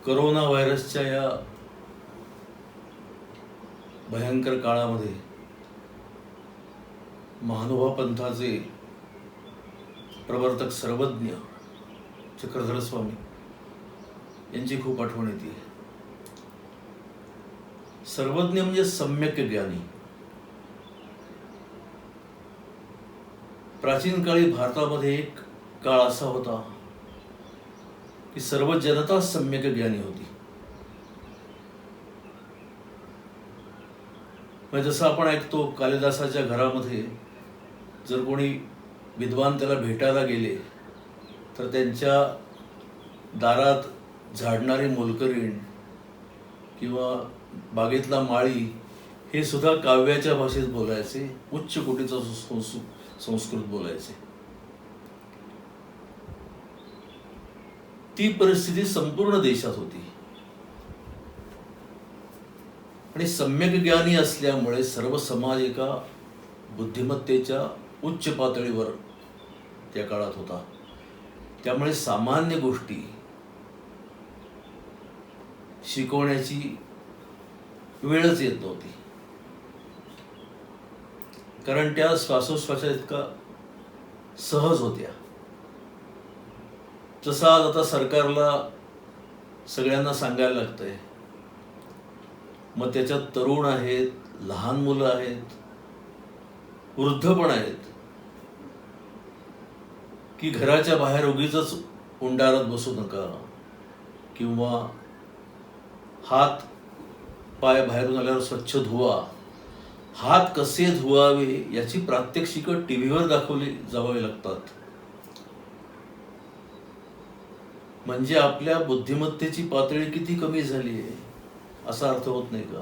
Corona व्हायरसच्या या भयंकर काळामध्ये महानुभाव पंथाचे प्रवर्तक सर्वज्ञ चक्रधर स्वामी यांची खूप आठवण येते. सर्वज्ञ म्हणजे सम्यक ज्ञानी. प्राचीन काळी भारतामध्ये एक काळ असा होता की सर्व जनता सम्यक ज्ञानी होती. म्हणजे जसं आपण ऐकतो, कालिदासाच्या घरामध्ये जर कोणी विद्वान त्याला भेटायला गेले तर त्यांच्या दारात झाडणारी मोलकरीण किंवा बागेतला माळी हे सुद्धा काव्याच्या भाषेत बोलायचे, उच्च कोटीचा संस्कृत बोलायचे. ती परिस्थिती संपूर्ण देशात होती आणि सम्यक ज्ञानी असल्यामुळे सर्व समाज एका बुद्धिमत्तेच्या उच्च पातळीवर त्या काळात होता. त्यामुळे सामान्य गोष्टी शिकवण्याची वेळच येत नव्हती, कारण त्या श्वासोश्वासात इतका सहज होत्या. जसं आज आता सरकारला सगळ्यांना सांगायला लागतंय, मग त्याच्यात तरुण आहेत, लहान मुलं आहेत, वृद्ध पण आहेत, की घराच्या बाहेर उगीच उंडारत बसू नका किंवा हात पाय बाहेरून आल्यावर स्वच्छ धुवा. हात कसे धुवावे याची प्रात्यक्षिकं टीव्हीवर दाखवली जावावी लागतात. म्हणजे आपल्या बुद्धिमत्तेची पातळी किती कमी झाली आहे असा अर्थ होत नाही का?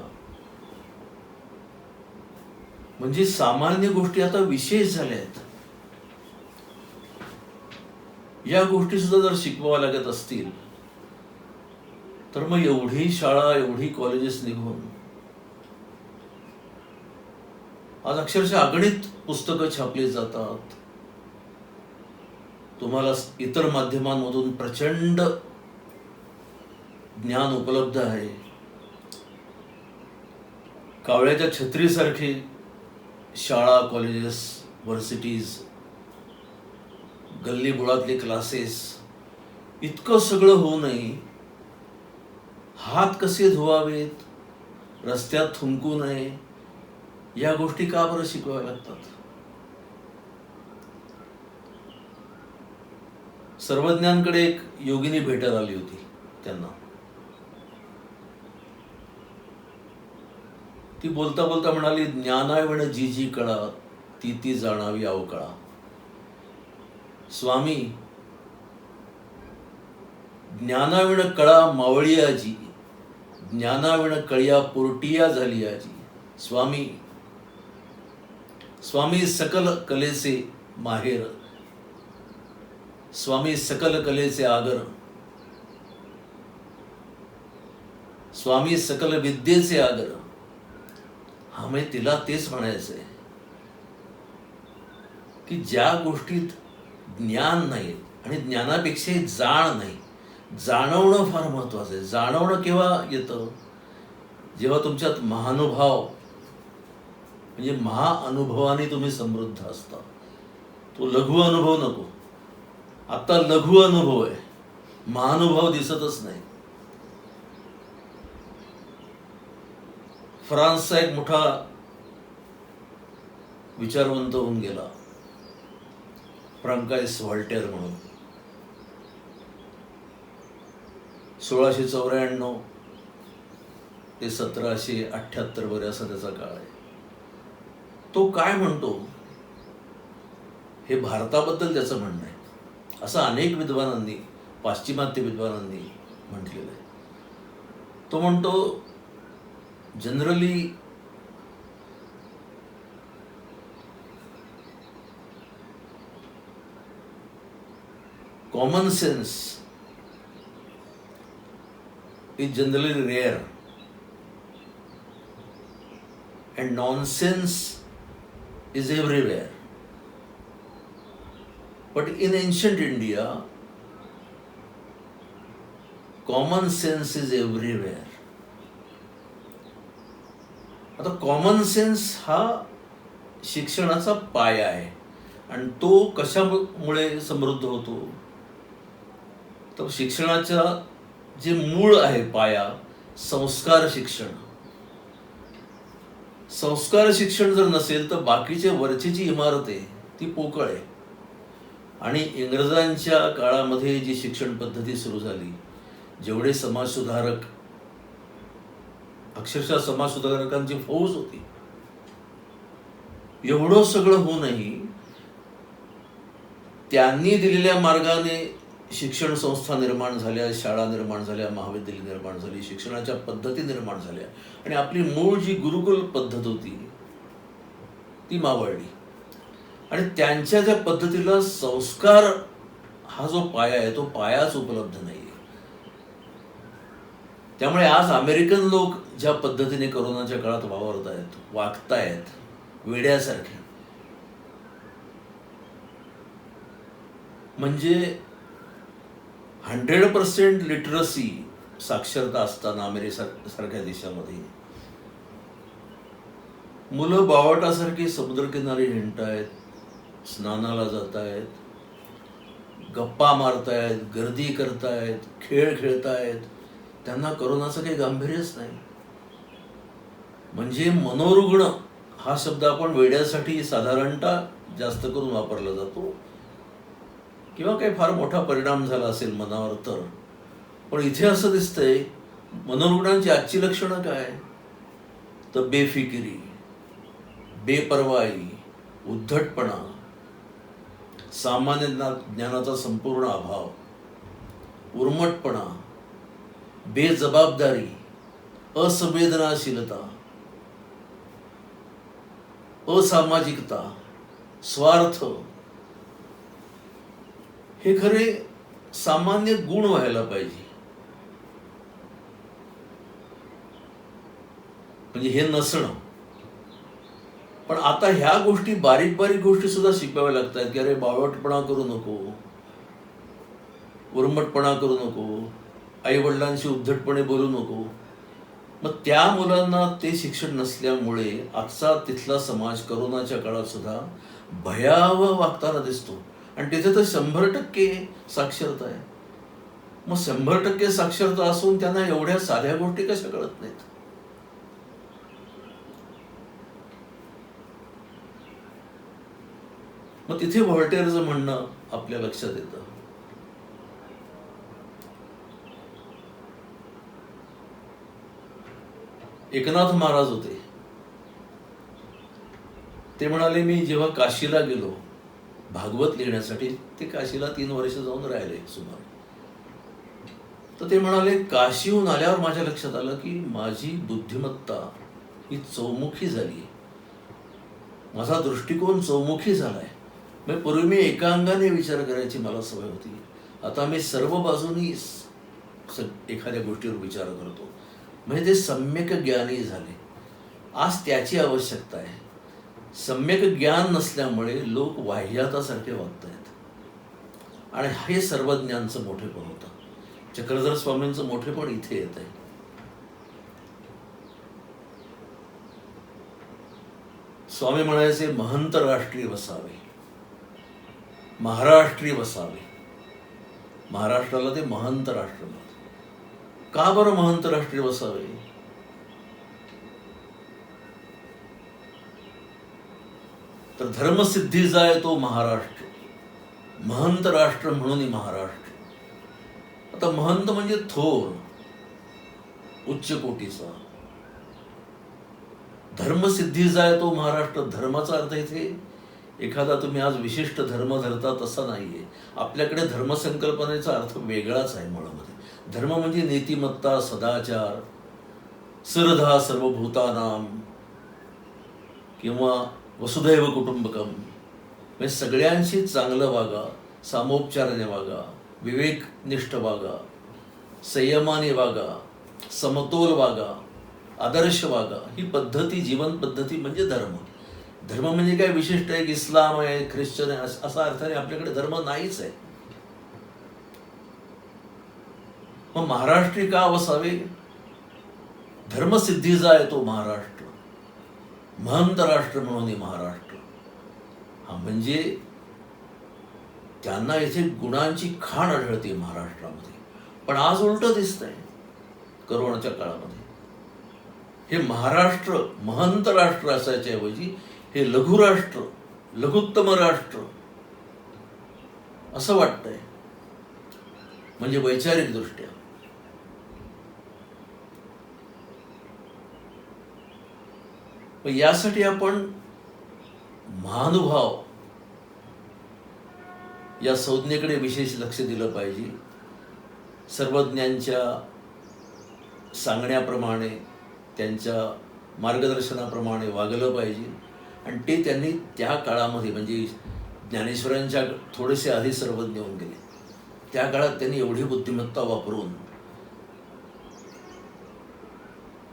म्हणजे सामान्य गोष्टी आता विशेष झाल्या आहेत. या गोष्टी सुद्धा जर शिकवाव्या लागत असतील तर मग एवढी शाळा, एवढी कॉलेजेस निघून आज अक्षरशः अगणित पुस्तकं छापली जातात. तुम्हाला इतर माध्यमांमधून प्रचंड ज्ञान उपलब्ध आहे. कावळ्याच्या छत्रीसारखी शाळा, कॉलेजेस, व्हर्सिटीज, गल्ली बुळातले क्लासेस, इतकं सगळं होऊनही हात कसे धुवावेत, रस्त्यात थुंकू नये, या गोष्टी का बरं शिकवाव्या लागतात? सर्वज्ञांकडे एक योगिनी भेटायला आली होती. त्यांना ती बोलता बोलता म्हणाली, ज्ञानाविण जी जी कळा ती ती जाणावी अवकळा. स्वामी, ज्ञानाविण कळा मावळिया जी, ज्ञानाविण कळिया पोरटिया झाली आजी. स्वामी, स्वामी सकल कलेचे माहेर, स्वामी सकल कलेचे आगर, स्वामी सकल विद्येचे आगर. हा, म्हणजे तिला तेच म्हणायचंय की ज्या गोष्टीत ज्ञान नाही आणि ज्ञानापेक्षाही जाण नाही, जाणवणं फार महत्वाचं आहे. जाणवणं केव्हा येतं? जेव्हा तुमच्यात महानुभाव म्हणजे महाअनुभवाने तुम्ही समृद्ध असता. तो लघु अनुभव नको. आता लघु अनुभव आहे, महानुभाव दिसतच नाही. फ्रान्सचा एक मोठा विचारवंत होऊन गेला, फ्रांकाईस व्हॉल्टेअर म्हणून. 1694 ते 1778 वगैरे असा त्याचा काळ आहे. तो काय म्हणतो हे भारताबद्दल त्याचं म्हणणं आहे, असं अनेक विद्वानांनी, पाश्चिमात्य विद्वानांनी म्हटलेलं आहे. तो म्हणतो, generally common sense is generally rare and nonsense is everywhere. But in ancient India, common sense is everywhere. आता कॉमन सेन्स हा शिक्षणाचा पाया आहे आणि तो कशामुळे समृद्ध होतो? तर शिक्षणाचा जे मूळ आहे पाया, संस्कार शिक्षण. संस्कार शिक्षण जर नसेल तर बाकीचे वरची जी इमारत आहे ती पोकळ आहे. आणि इंग्रजांच्या काळामध्ये जी शिक्षण पद्धती सुरू झाली, जेवढे समाजसुधारक, अक्षरशः समाजसुधारकांची फौज होती, एवढं सगळं होऊनही त्यांनी दिलेल्या मार्गाने शिक्षण संस्था निर्माण झाल्या, शाळा निर्माण झाल्या, महाविद्यालय निर्माण झाली, शिक्षणाच्या पद्धती निर्माण झाल्या आणि आपली मूळ जी गुरुकुल पद्धत होती ती मावळली. आणि त्यांच्या त्या पद्धतीला संस्कार हा जो पाया आहे तो पायाच उपलब्ध नाही. त्यामुळे आज अमेरिकन लोक ज्या पद्धतीने कोरोनाच्या काळात वावरतायत, वागतायत वेड्यासारखे, म्हणजे 100% लिटरसी, साक्षरता असताना अमेरिकेसारख्या देशामध्ये मुलं बावटासारखी समुद्रकिनारी हिंडतायत, स्नानाला जात आहेत, गप्पा मारतायत, गर्दी करतायत, खेळ खेळतायत. त्यांना करोनाचं काही गांभीर्यच नाही. म्हणजे मनोरुग्ण हा शब्द आपण वेड्यासाठी साधारणतः जास्त करून वापरला जातो, किंवा काही फार मोठा परिणाम झाला असेल मनावर तर. पण इथे असं दिसतंय मनोरुग्णांची आजची लक्षणं काय? तर बेफिकिरी, बेपर्वाई, उद्धटपणा, सामान्य ज्ञानाचा संपूर्ण अभाव, उर्मटपणा, बेजबाबदारी, असंवेदनाशीलता, असामाजिकता, स्वार्थ, हे खरे सामान्य गुण व्हायला पाहिजे. म्हणजे हे नसणं. पण आता ह्या गोष्टी, बारीक बारीक गोष्टी सुद्धा शिकवाव्या लागतात की अरे बावटपणा करू नको, उर्मटपणा करू नको, आई वडिलांशी उद्धटपणे बोलू नको. मग त्या मुलांना ते शिक्षण नसल्यामुळे आजचा तिथला समाज करोनाच्या काळात सुद्धा भयावह वागताना दिसतो. आणि तिथे तर 100% साक्षरता आहे. मग 100% साक्षरता असून त्यांना एवढ्या साध्या गोष्टी कशा कळत नाहीत? मग तिथे व्हॉल्टेअरचं म्हणणं आपल्या लक्षात येतं. एकनाथ महाराज होते, ते म्हणाले मी जेव्हा काशीला गेलो भागवत लिहिण्यासाठी, ते काशीला 3 वर्ष जाऊन राहिले सुमारे, तर ते म्हणाले काशीहून आल्यावर माझ्या लक्षात आलं की माझी बुद्धिमत्ता ही चौमुखी झाली, माझा दृष्टिकोन चौमुखी झालाय. म्हणजे पूर्वी मी एका अंगाने विचार करायची मला सवय होती, आता मी सर्व बाजूनी एखाद्या गोष्टीवर विचार करतो. म्हणजे ते सम्यक ज्ञानी झाले. आज त्याची आवश्यकता आहे. सम्यक ज्ञान नसल्यामुळे लोक वाह्यातासारखे वागत आहेत आणि हे सर्वज्ञांचं मोठेपण होतं. चक्रधर स्वामींचं मोठेपण इथे येत आहे. स्वामी म्हणायचे महंत राष्ट्री वसावे, महाराष्ट्री वसावे. महाराष्ट्राला ते महंत राष्ट्र म्हणतात. का बरं महंत राष्ट्री वसावे? तर धर्मसिद्धी जाय तो महाराष्ट्र, महंत राष्ट्र म्हणून महाराष्ट्र. आता महंत म्हणजे थोर, उच्च कोटीचा. धर्मसिद्धी जाय तो महाराष्ट्र. धर्माचा अर्थ इथे एखादा तुम्ही आज विशिष्ट धर्म धरता तसा नाहीये. आपल्याकडे धर्मसंकल्पनेचा अर्थ वेगळाच आहे. मुळामध्ये धर्म म्हणजे नीतिमत्ता, सदाचार, सरधा सर्वभूतानाम, किंवा वसुधैव कुटुंबकम. म्हणजे सगळ्यांशी चांगलं वागा, सामोपचाराने वागा, विवेकनिष्ठ वागा, संयमाने वागा, समतोल वागा, आदर्श वागा. ही पद्धती, जीवन पद्धती म्हणजे धर्म. धर्म म्हणजे काय विशिष्ट आहे, इस्लाम आहे, ख्रिश्चन आहे असा अर्थाने आपल्याकडे धर्म नाहीच आहे. मग महाराष्ट्री का असावे? धर्मसिद्धीचा आहे तो महाराष्ट्र, महंत राष्ट्र म्हणून महाराष्ट्र. हा म्हणजे त्यांना इथे गुणांची खाण आढळते महाराष्ट्रामध्ये. पण आज उलट दिसतंय करोनाच्या काळामध्ये. हे महाराष्ट्र महंत राष्ट्र असायच्या ऐवजी हे लघुराष्ट्र, लघुत्तम राष्ट्र असं वाटतंय, म्हणजे वैचारिक दृष्ट्या. यासाठी आपण महानुभाव या संज्ञेकडे विशेष लक्ष दिलं पाहिजे. सर्वज्ञांच्या सांगण्याप्रमाणे, त्यांच्या मार्गदर्शनाप्रमाणे वागलं पाहिजे. आणि ते त्यांनी त्या काळामध्ये, म्हणजे ज्ञानेश्वरांच्या थोडेसे आधी सर्वज्ञ होऊन गेले, त्या काळात त्यांनी एवढी बुद्धिमत्ता वापरून,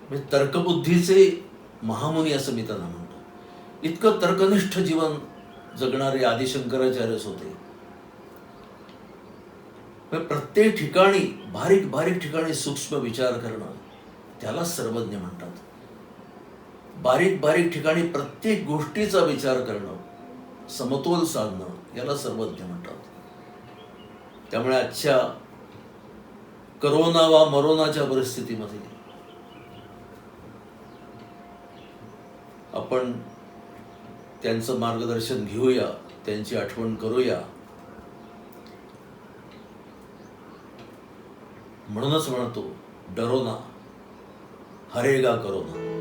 म्हणजे तर्कबुद्धीचे महामुनी असं मी त्यांना म्हणतो. इतकं तर्कनिष्ठ जीवन जगणारे आदिशंकराचार्यच होते. प्रत्येक ठिकाणी बारीक बारीक ठिकाणी सूक्ष्म विचार करणं त्याला सर्वज्ञ म्हणतात. बारीक बारीक ठिकाणी प्रत्येक गोष्टीचा विचार करणं, समतोल साधणं याला सर्वज्ञ म्हणतात. त्यामुळे आजच्या करोना वा मरोनाच्या परिस्थितीमध्ये आपण त्यांचं मार्गदर्शन घेऊया, त्यांची आठवण करूया. म्हणूनच म्हणतो, डरो ना, हरेगा करोना.